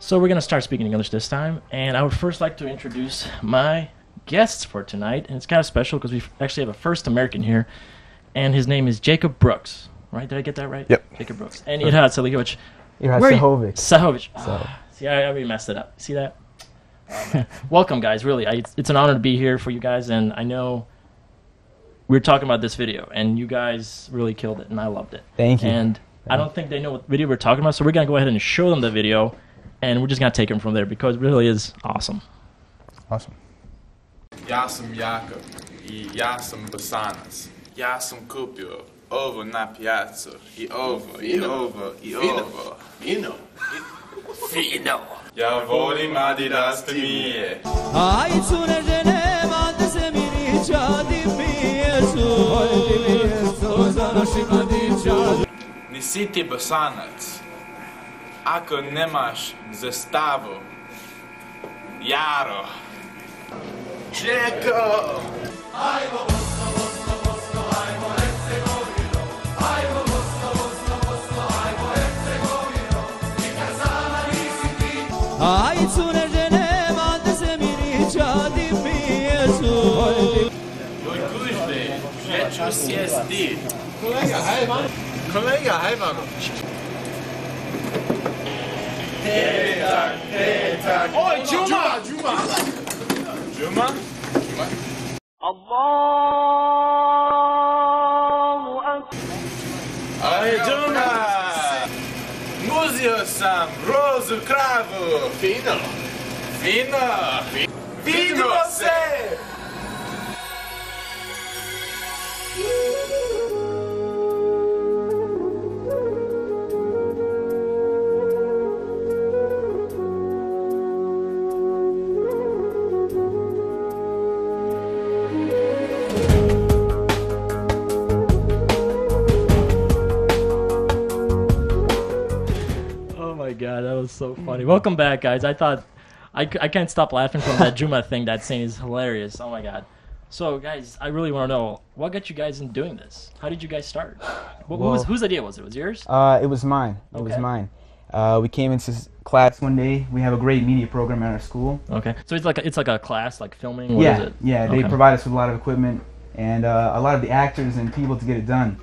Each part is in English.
So we're going to start speaking English this time, and I would first like to introduce my guests for tonight, and it's kind of special because we actually have a first American here, and his name is Jacob Brooks, right? Did I get that right? Yep. Jacob Brooks. And Irhad Sehovic. Irhad Sehovic. Sehovic. See, I already messed it up. See that? Welcome, guys. Really, it's an honor to be here for you guys, and I know we were talking about this video, and you guys really killed it, and I loved it. Thank you. And I don't think they know what video we're talking about, so we're going to go ahead and show them the video, and we're just going to take them from there because it really is awesome. Awesome. Ja sam Jakov I ja sam Bosanac. Ja sam kupio ovo na pijacu I ovo, I ovo, I ovo. Fino. Fino. Ja volim Adidas mije. Aj cure žene, mate se mirića, di pijesu, za našim mladića. Nisi ti Bosanac, ako nemaš zastavu, Jaro. Čeko! Ajmo Bosno, Bosno, Bosno, ajmo Hercegovino. Ajmo Bosno, Bosno, Bosno, ajmo Hercegovino. Nikad sama nisi ti. Aj cure žene, mate se mirića, di pijesu. Joj kužbe, že ću sjesti. Kolega Hajmanović. Tetak. Oj, Džuma! Džuma? Allahu akbar. Aj, Džuma! Muzio sam rozu kravu. Fino. Fino. Vidimo se! God, that was so funny. Welcome back, guys. I thought I can't stop laughing from that Juma thing. That scene is hilarious. Oh my God. So, guys, I really want to know what got you guys in doing this. How did you guys start? Whose idea was it? Was it yours? It was mine. It was mine. We came into class one day. We have a great media program at our school. Okay. So it's like a class, like filming. What is it? Yeah. They provide us with a lot of equipment and a lot of the actors and people to get it done.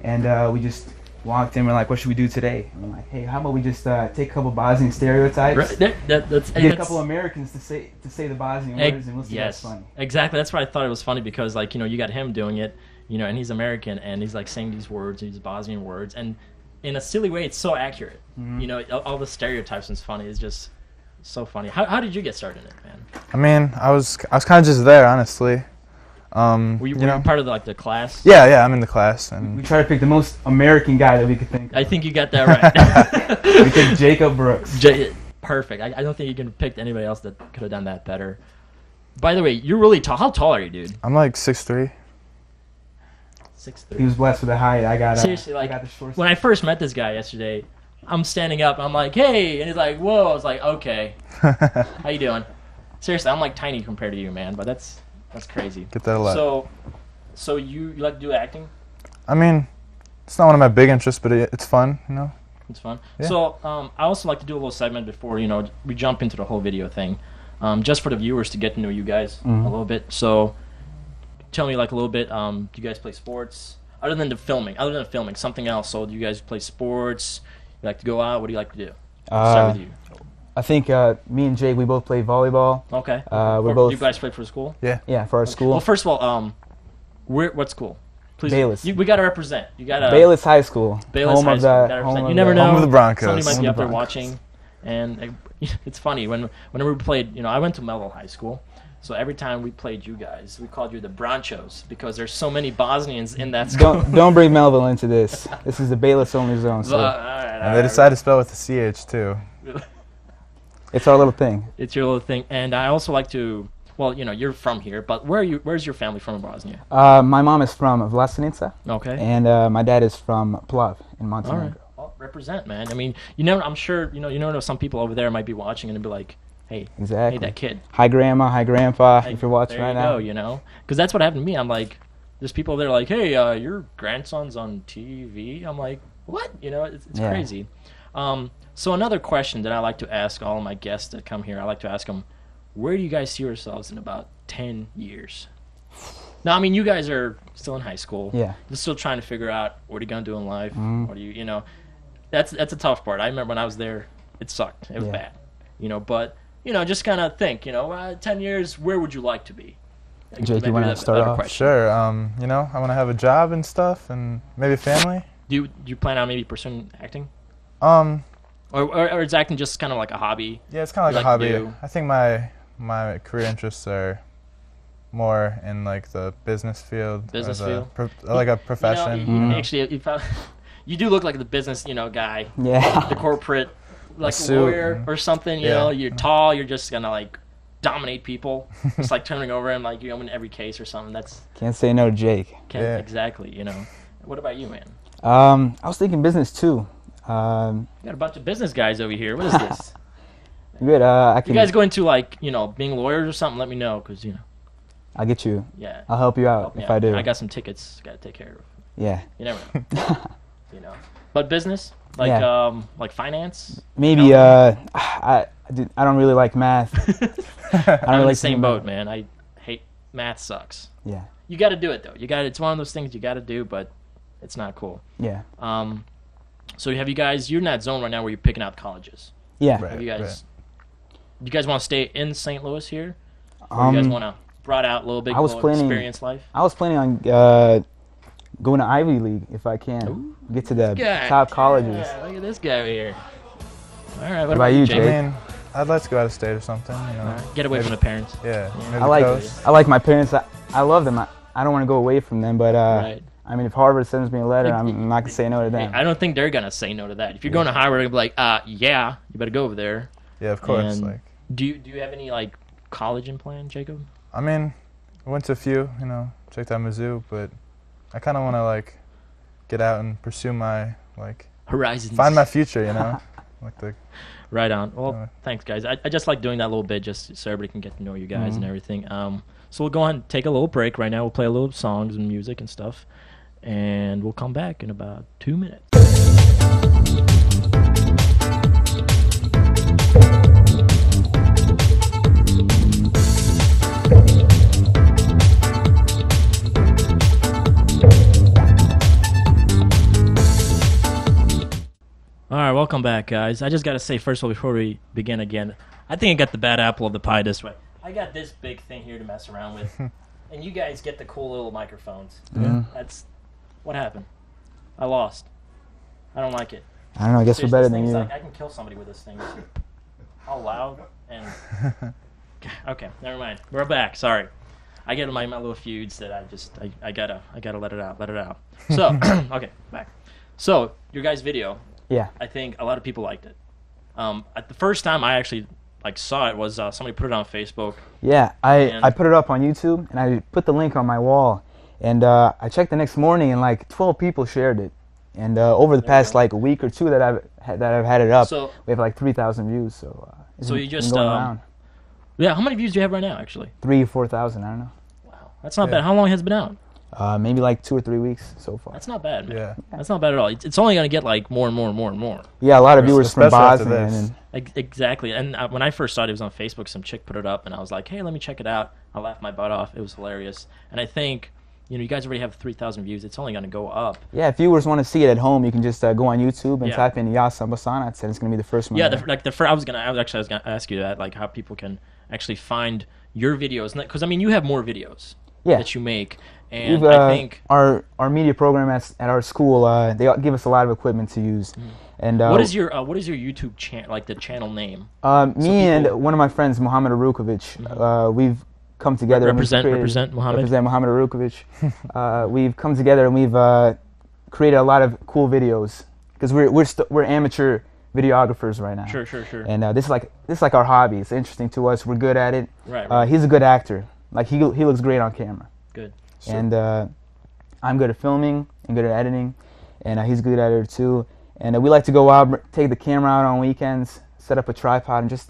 And we just walked in. We're like, what should we do today? And I'm like, hey, how about we just take a couple Bosnian stereotypes, right. Get a couple Americans to say the Bosnian words, and we'll see what's funny. Exactly. That's why I thought it was funny because, like, you got him doing it, and he's American, and he's like saying these words, these Bosnian words, and in a silly way, it's so accurate. Mm-hmm. All the stereotypes and it's funny. It's just so funny. How did you get started in it, man? I mean, I was kind of just there, honestly. Were you part of the class? Yeah, I'm in the class. And we try to pick the most American guy that we could think of. I think you got that right. We picked Jacob Brooks. Perfect. I don't think you can pick anybody else that could have done that better. By the way, you're really tall. How tall are you, dude? I'm like 6'3". 6'3". He was blessed with a height. Seriously, I got the short. When I first met this guy yesterday, I'm standing up. I'm like, hey, and he's like, whoa. I was like, okay. How you doing? Seriously, I'm like tiny compared to you, man. But that's crazy. Get that a lot. So you like to do acting? I mean, it's not one of my big interests, but it's fun, It's fun. Yeah. So I also like to do a little segment before we jump into the whole video thing, just for the viewers to get to know you guys a little bit. So tell me like a little bit. Do you guys play sports other than filming? Something else. So do you guys play sports? You like to go out? What do you like to do? Start with you. I think me and Jake, we both play volleyball. Okay. You guys play for school? Yeah, for our school. Well, first of all, what school? Please. Bayless. We got to represent. You got to. Bayless High School. Bayless High School. You never know. Home of the Broncos. Somebody might be up there watching, and it's funny whenever we played. I went to Melville High School, so every time we played you guys, we called you the Bronchos because there's so many Bosnians in that school. Don't bring Melville into this. This is the Bayless only zone. So. And they decided to spell with the CH too. It's our little thing. It's your little thing, and I also like to. Well, you're from here, but where's your family from in Bosnia? My mom is from Vlasenica. Okay. And my dad is from Plav in Montenegro. All right. Well, represent, man. I mean, I'm sure, you know some people over there might be watching and be like, hey, exactly. Hey, that kid. Hi, grandma. Hi, grandpa. If you're watching right now. There you go, because that's what happened to me. I'm like, there's people over there like, hey, your grandson's on TV. I'm like, what? It's crazy. So another question that I like to ask all of my guests that come here, I like to ask them, where do you guys see yourselves in about 10 years? Now, I mean, you guys are still in high school. Yeah. You're still trying to figure out what are you going to do in life. What do you know, that's a tough part. I remember when I was there, it sucked. It was bad. But, just kind of think, 10 years, where would you like to be? Jake, you want to start off? Sure. I want to have a job and stuff, and maybe family. Do you plan on maybe pursuing acting? Or is acting just kind of like a hobby? Yeah, it's kind of like a hobby. I think my career interests are more in like the business field. Business field? Like a profession. Actually, you do look like the business, guy. Yeah. The corporate, like a suit lawyer or something. You're tall. You're just gonna like dominate people. It's like turning over and like you in every case or something. That's can't say no to Jake. Exactly. What about you, man? I was thinking business too. We got a bunch of business guys over here. What is this? Good. You guys go into like being lawyers or something? Let me know, because I'll get you. Yeah. I'll help you out if I do. I got some tickets. Got to take care of. Yeah. You never know. But business, like finance. Maybe. I don't really like math. I'm in the same boat, man. I hate math. Sucks. Yeah. You got to do it though. It's one of those things you got to do, but it's not cool. Yeah. So have you guys? You're in that zone right now where you're picking out colleges. Yeah. Have you guys? Do you guys want to stay in St. Louis here? Or you guys want to brought out a little bit more experience life? I was planning on going to Ivy League if I can. Ooh, get to the top colleges. Yeah, look at this guy over here. All right, what about you, Jake? I mean, I'd like to go out of state or something. Right. Get away from the parents. Yeah. I like my parents. I love them. I don't want to go away from them, but right. I mean, if Harvard sends me a letter, I'm not gonna say no to them. I don't think they're gonna say no to that. If you're going to Harvard, they'll be like, yeah, you better go over there. Yeah, of course. And do you have any like college in plan, Jacob? I mean, I went to a few, checked out Mizzou, but I kind of want to like get out and pursue my horizons, find my future, Right on. Well, thanks, guys. I just like doing that a little bit just so everybody can get to know you guys and everything. So we'll go ahead and take a little break right now. We'll play a little songs and music and stuff, and we'll come back in about 2 minutes. All right, welcome back, guys. I just got to say, first of all, before we begin again, I think I got the bad apple of the pie this way. I got this big thing here to mess around with, and you guys get the cool little microphones. That's what happened. I lost. I don't like it. I don't know. I guess we're better than you. I can kill somebody with this thing. How loud and... Okay, never mind. We're back. Sorry. I get my little feuds that I gotta let it out. So, okay, back. So, your guys' video... Yeah. I think a lot of people liked it. At the first time I actually saw it was somebody put it on Facebook. Yeah, I put it up on YouTube and I put the link on my wall, and I checked the next morning and 12 people shared it, and over the past a week or two that I've had it up, we have 3,000 views. So you just going around. Yeah, how many views do you have right now actually? 3,000 or 4,000, I don't know. Wow, that's not bad. How long has it been out? Maybe 2 or 3 weeks so far. That's not bad, man. Yeah. That's not bad at all. It's only going to get more and more and more and more. Yeah, a lot of viewers from Bosnia. Exactly. And when I first saw it was on Facebook. Some chick put it up, and I was like, hey, let me check it out. I laughed my butt off. It was hilarious. And I think, you guys already have 3,000 views. It's only going to go up. Yeah, if viewers want to see it at home, you can just go on YouTube and type in Yasa Basanac, and it's going to be the first one. Yeah, I was going to ask you that, how people can actually find your videos. Because, you have more videos that you make. And I think our media program at our school, they give us a lot of equipment to use. And what is your YouTube channel, the channel name? And one of my friends, Mohammed Arukovic, we've come together. Represent Mohammed. Represent Mohammed Arukovic. We've come together and we've created a lot of cool videos because we're amateur videographers right now. Sure. And this is like our hobby. It's interesting to us. We're good at it. Right. He's a good actor. He looks great on camera. Good. And I'm good at filming and good at editing, and he's good at it too. And we like to go out, take the camera out on weekends, set up a tripod, and just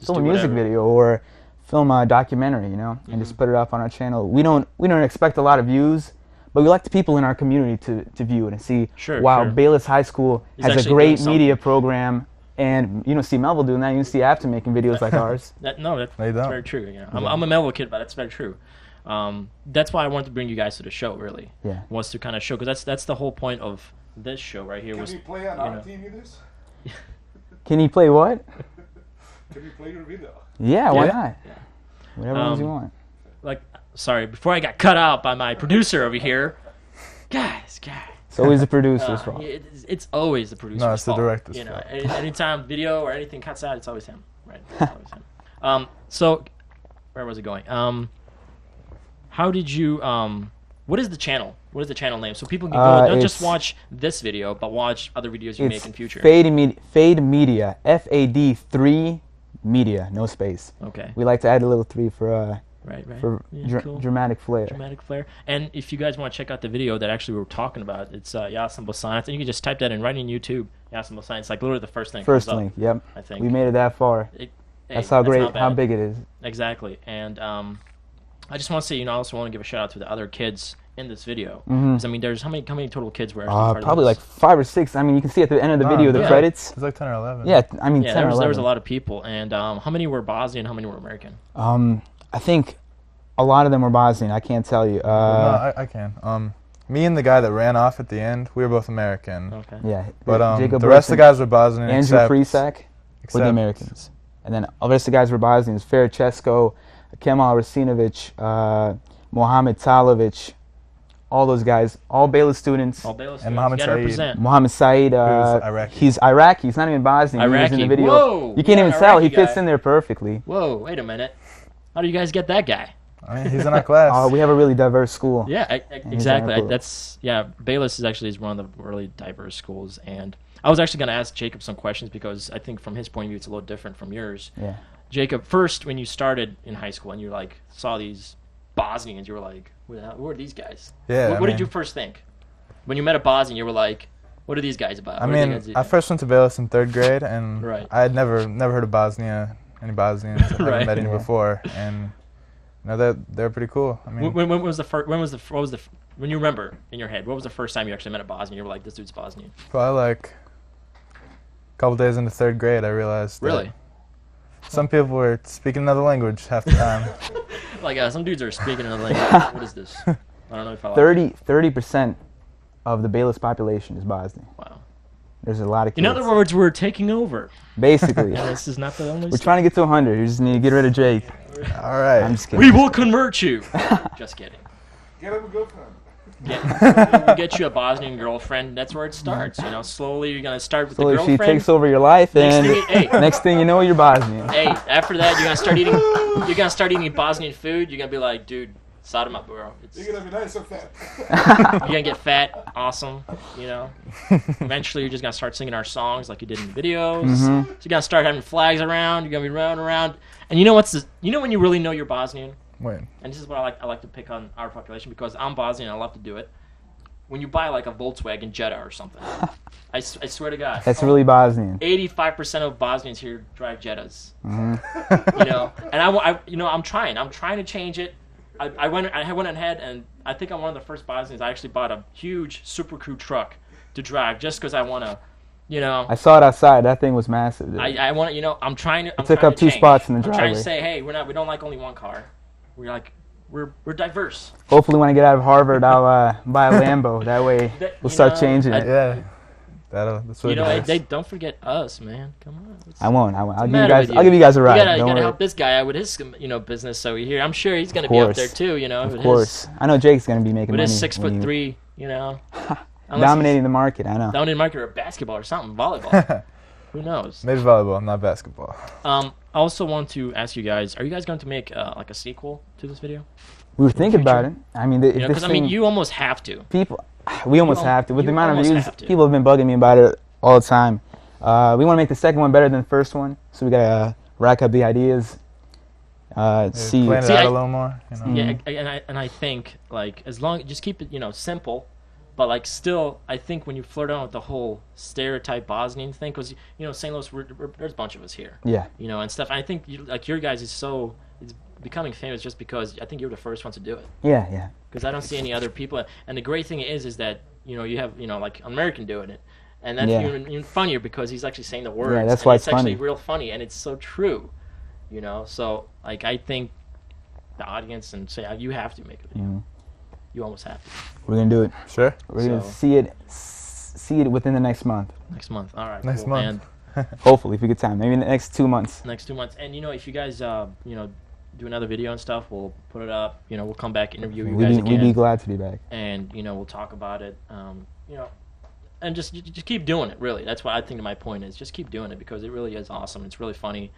film a music video or film a documentary, and just put it up on our channel. We don't expect a lot of views, but we like the people in our community to view it and see. Wow, Bayless High School has a great media program, And you don't see Melville doing that. You don't see After making videos like ours. That's They don't. very true. You know, I'm a Mellow kid, but that's very true. That's why I wanted to bring you guys to the show. Really, Yeah. was to kind of show, because that's the whole point of this show right here. Can Was we play on our team in this? Can you play what? Can we play your video? Yeah, why Yeah. not? Whatever ones you want. like, sorry, before I got cut out by my producer over here, guys. It's always the producer's fault. It's always the producer's No, it's the fault. director's You know, fault. anytime video or anything cuts out, it's always him. Right? It's always him. So, where was it going? How did you? What is the channel? What is the channel name? So people can go don't just it's- watch this video, but watch other videos you make in future. Fade Media. FAD3 Media. No space. Okay. We like to add a little 3 for Right. for Cool. dramatic flair. Dramatic flair. And if you guys want to check out the video that actually we were talking about, it's Yasim Bosanat, and you can just type that in right in YouTube. Yasim Bosanat. It's like literally the first thing. that First comes up, link. Yep. I think. We made it that far. Hey, That's how great, not how bad. big it is. Exactly. And I just want to say, you know, I also want to give a shout out to the other kids in this video. Mhm. 'Cause, I mean, there's how many total kids were actually part of Probably this? like 5 or 6. I mean, you can see at the end of the video the yeah. credits. It's like 10 or 11. Yeah, I mean Yeah, 10 or 11. there was a lot of people. And how many were Bosnian? How many were American? I think a lot of them were Bosnian. I can't tell you. No, I can. Me and the guy that ran off at the end, we were both American. Okay. Yeah, But Jacob the rest of the Wilson, guys were Bosnian. Andrew except, Freesack were except the Americans, and then all the rest of the guys were Bosnians. Farachesko, Kemal Rasinovic, Mohamed Talovic, all those guys, all Baylor students. All Baylor And Mohammed you gotta Saeed. represent. Mohammed Saeed, Iraqi. he's Iraqi. He's not even Bosnian. He was in Iraqi. the video. Whoa! You can't Yeah, even tell. He Iraqi fits guy. in there perfectly. Whoa, wait a minute. How do you guys get that guy? I mean, he's in our class. We have a really diverse school. Yeah, he's exactly. very cool. Bayless is actually one of the really diverse schools, and I was actually going to ask Jacob some questions because I think from his point of view it's a little different from yours. Yeah. Jacob, first when you started in high school and you like saw these Bosnians, you were like, who are these guys? Yeah. What did you first think when you met a Bosnian? You were like, what are these guys about? I What are they mean, guys do? I first went to Bayless in 3rd grade, and Right. I had never heard of Bosnia, any Bosnians. I haven't Right. met any Yeah. before, and you know, they're pretty cool. I mean, when was the first? When you remember in your head, what was the first time you actually met a Bosnian? You were like, this dude's Bosnian. probably like a couple days into 3rd grade, I realized that Really? some people were speaking another language half the time. Like some dudes are speaking another language. What is this? I don't know if I like 30% of the Bayless population is Bosnian. Wow. There's a lot of kids. In other words, we're taking over. Basically. And this is not the only. We're trying to get to 100. You just need to get rid of Jake. All right. I'm just kidding. We will convert you. Just kidding. Get him a girlfriend. We'll get you a Bosnian girlfriend. That's where it starts. You know, slowly you're gonna start with So the if she girlfriend. takes over your life, Next and thing- hey. next thing you know, you're Bosnian. Hey, after that you're gonna start eating. You're gonna start eating Bosnian food. You're gonna be like, dude, sod up, bro. You're gonna be nice and fat. You're gonna get fat, awesome. You know. Eventually, you're just gonna start singing our songs like you did in the videos. Mhm. So you're gonna start having flags around. You're gonna be running around. And you know what's this? You know when you really know you're Bosnian? Wait. And this is what I like to pick on our population because I'm Bosnian and I love to do it. When you buy like a Volkswagen Jetta or something, I swear to God, That's really Bosnian. 85% of Bosnians here drive Jettas. Mhm. You know, and I'm trying to change it. I went ahead and I think I'm one of the first Bosnians. I actually bought a huge Super Crew truck to drive just because I want to, you know. I saw it outside. That thing was massive. Dude. I want to, you know, I'm trying to. I'm took trying up to 2 change. spots in the I'm trying driveway. to say, hey, we don't like only one car. We're diverse. Hopefully, when I get out of Harvard, I'll buy a Lambo. That way, That- we'll you start know, changing it. Yeah. That's what You know, it is. they don't forget us, man. Come on. I won't. I'll give you matter guys. with I'll give you guys a ride. You Don't gotta worry. help this guy out with his, business. So here, I'm sure he's gonna Of be up course. there too. You know, Of with course. I know Jake's gonna be making with money. his 6'3", you know, Unless Dominating the market. I know. he's dominating the market or basketball or something, volleyball. Who knows? Maybe volleyball, not basketball. I also want to ask you guys: are you guys going to make like a sequel to this video? We were thinking about it. I mean, if You know, this because I mean, thing- you almost have to. people, we almost have to. With the you amount of almost views, have to. people have been bugging me about it all the time. We want to make the second one better than the first one, so we gotta rack up the ideas. See, Plan it See, out I- a little more. You know? Yeah, and I think like as long just keep it simple, but like still I think when you flirt on with the whole stereotype Bosnian thing, because St. Louis there's a bunch of us here, yeah, and stuff. I think like your guys is it's becoming famous just because I think you're the first one to do it. yeah. Because I don't see any other people. And the great thing is that you have like American doing it, And that's Yeah. even funnier because he's actually saying the words. Yeah, that's and why it's it's actually funny. real funny, and it's so true. You know, so like I think the audience and say you have to make a video. Mhm. You almost have to. We're gonna do it. Sure. We're gonna So- see it within the next month. Next month. All right. Next cool. month. And Hopefully, if we get time. Maybe in the next 2 months. next 2 months. And you know, if you guys you know, do another video and stuff, we'll put it up. You know, we'll come back, interview you guys We'd again, be glad to be back. and you know, we'll talk about it. You know, and just keep doing it. Really, that's what I think my point is. Just keep doing it because it really is awesome. It's really funny,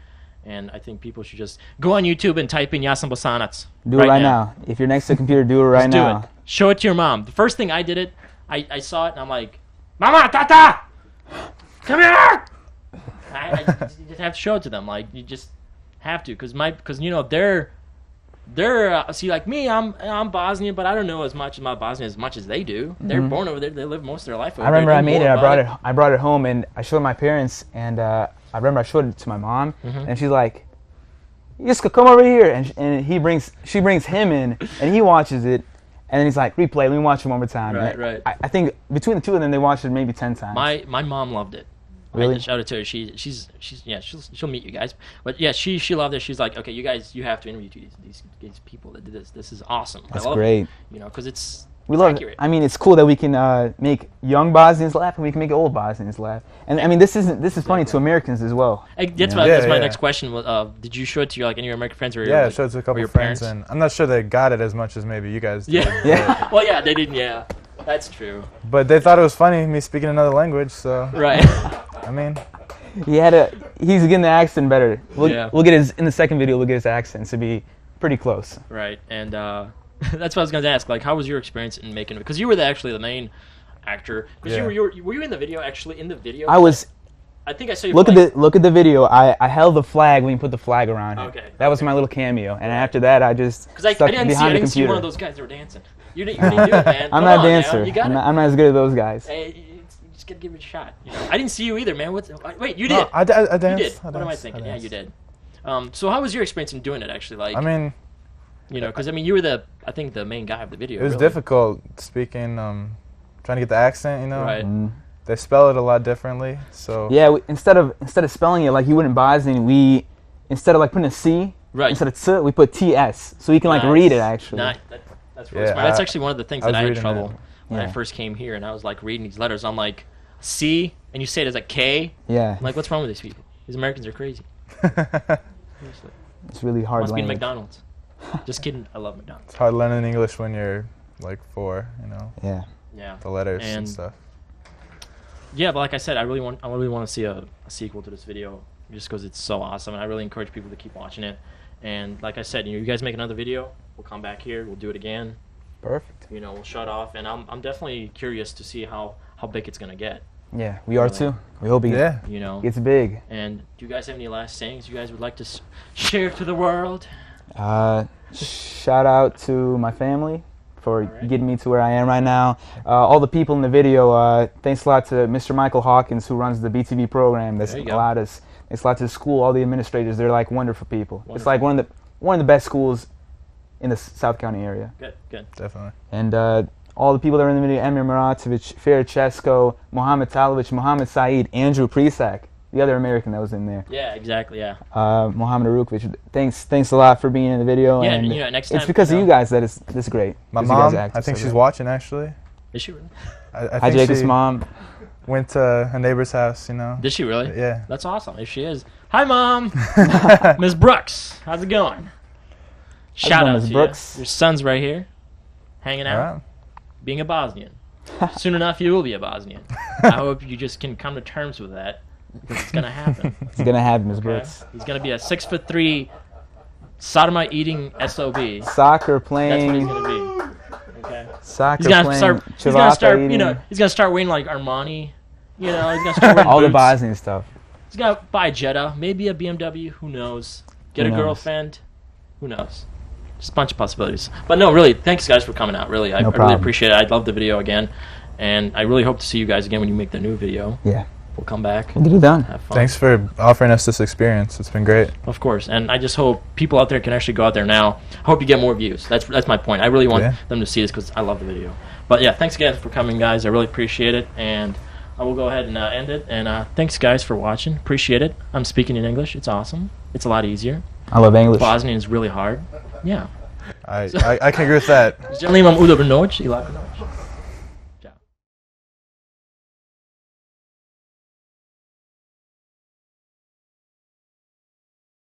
and I think people should just go on YouTube and type in Yasin Bosanac. Do it right now. If you're next to a computer, do it right Just do now. it. Show it to your mom. The first thing I did it, I saw it and I'm like, Mama, Tata, come here. I just have to show it to them. Like you just have to, because you know they're see like me. I'm Bosnian, but I don't know as much about Bosnia as much as they do. They're born over there. They live most of their life over I remember there. I They know made it. more I about brought it home and I showed my parents. And I remember I showed it to my mom, and she's like, "Yiska, come over here." And she brings him in, and he watches it, and then he's like, "Replay. Let me watch it one more time." Right, And right. I think between the two of them, they watched it maybe 10 times. My mom loved it. Really? I shout it to her. She's she'll meet you guys. But yeah, she loved it. She's like, okay, you guys, you have to interview these people that did this. This is awesome. That's I love great. It, you know, because it's We love accurate. it. I mean, it's cool that we can make young Bosnians laugh and we can make old Bosnians laugh. And I mean, this is funny to Americans as well. That's Yeah. that's my Yeah. next question. Did you show it to your any of your American friends or Yeah, your, I showed it to a or couple your of friends, parents? and I'm not sure they got it as much as maybe you guys did. Yeah. Yeah. Well, yeah, they didn't. Yeah, that's true. But they thought it was funny, me speaking another language, so, Right. I mean, He's getting the accent better. Yeah. We'll get in the second video. We'll get his accent to be pretty close. Right. And that's what I was going to ask. Like, how was your experience in making it? Because you were actually the main actor. Because Yeah. were you in the video? Actually, in the video. I was. I think I saw you. Look at the video. I held the flag when you put the flag around it. Okay, That was my little cameo. And after that, I just Because I stuck didn't behind the see you computer. one of those guys that were dancing. You didn't do it, man. I'm Come not a on, dancer. Now. You got I'm not as good as those guys. Hey, you just gotta give it a shot. You know? I didn't see you either, man. Wait, you did. no, I danced. You did. I What am I danced, thinking? I Yeah, danced. you did. So how was your experience in doing it? Actually, like, I mean, you know, because I mean, you were I think the main guy of the video. it was really. difficult speaking, trying to get the accent, you know. Right. They spell it a lot differently, so. Yeah, instead of spelling it like you would in Bosnian, we instead of like putting a C, Right. instead of T, we put TS, so you can like read it actually. That's really Yeah, smart. That's actually one of the things I that was I had reading trouble it. when I Yeah. first came here, and I was like reading these letters. I'm like, C, and you say it as a K. Yeah, I'm like, what's wrong with these people? These Americans are crazy. Seriously. it's really hard Must be language. McDonald's. Just kidding. I love McDonald's. It's hard learning English when you're like 4, you know, Yeah, Yeah. the letters and And- stuff. Yeah, but like I said, I really want to see a sequel to this video just because it's so awesome, and I really encourage people to keep watching it. And like I said, you guys make another video, we'll come back here, we'll do it again. perfect. You know, we'll shut off, and I'm definitely curious to see how big it's gonna get. Yeah, we are too. We hope it Yeah. You know. gets big. And do you guys have any last sayings you guys would like to share to the world? Shout out to my family for Alright. getting me to where I am right now. All the people in the video, thanks a lot to Mr. Michael Hawkins, who runs the BTV program that's There you go. allowed us. Thanks a lot to the school, all the administrators. They're like wonderful people. It's Wonderful. like one of the best schools in the South County area. Good. Definitely. And all the people that are in the video: Emir Muratovic, Ferit Chesko, Mohamed Talovic, Mohamed Saeed, Andrew Prisak, the other American that was in there. Yeah, exactly. Yeah. Mohamed Arukovic. Thanks a lot for being in the video. Yeah, and you know, next it's time, because you of you know. guys that it's great. My 'Cause you guys mom, act I think so she's great. watching actually. Is she really? I Hi, think Jacob's she mom. went to a neighbor's house, you know. Did she really? Yeah. That's awesome. If she is. Hi, Mom. Ms. Brooks. How's it going? Shout going, out Ms. to Brooks? you. Your son's right here, hanging out, Alright. being a Bosnian. Soon enough, you will be a Bosnian. I hope you just can come to terms with that because it's gonna happen. It's gonna happen, Ms. Okay? Brooks. He's gonna be a 6'3" sodomite eating SOB. Soccer That's what he's playing. gonna be. Okay. Soccer He's gonna playing. start. He's gonna ciabatta start. You eating, know. He's gonna start wearing like Armani. You know. He's gonna start wearing all the boots. Bosnian stuff. He's gonna buy a Jetta, maybe a BMW. Who knows? Get Who a knows? girlfriend. Who knows? Just a bunch of possibilities. But no, really, thanks guys for coming out. Really, I really problem. appreciate it. I love the video again, and I really hope to see you guys again when you make the new video. Yeah, We'll come back. we'll get it done. Have fun. Thanks for offering us this experience. It's been great. Of course, and I just hope people out there can actually go out there now. I hope you get more views. That's my point. I really want Yeah. them to see this because I love the video. But yeah, thanks again for coming, guys. I really appreciate it, and I will go ahead and end it. And thanks, guys, for watching. Appreciate it. I'm speaking in English. It's awesome. It's a lot easier. I love English. Bosnian is really hard. Yeah. I can agree with that. Želim vam udobnu noć I laku noć.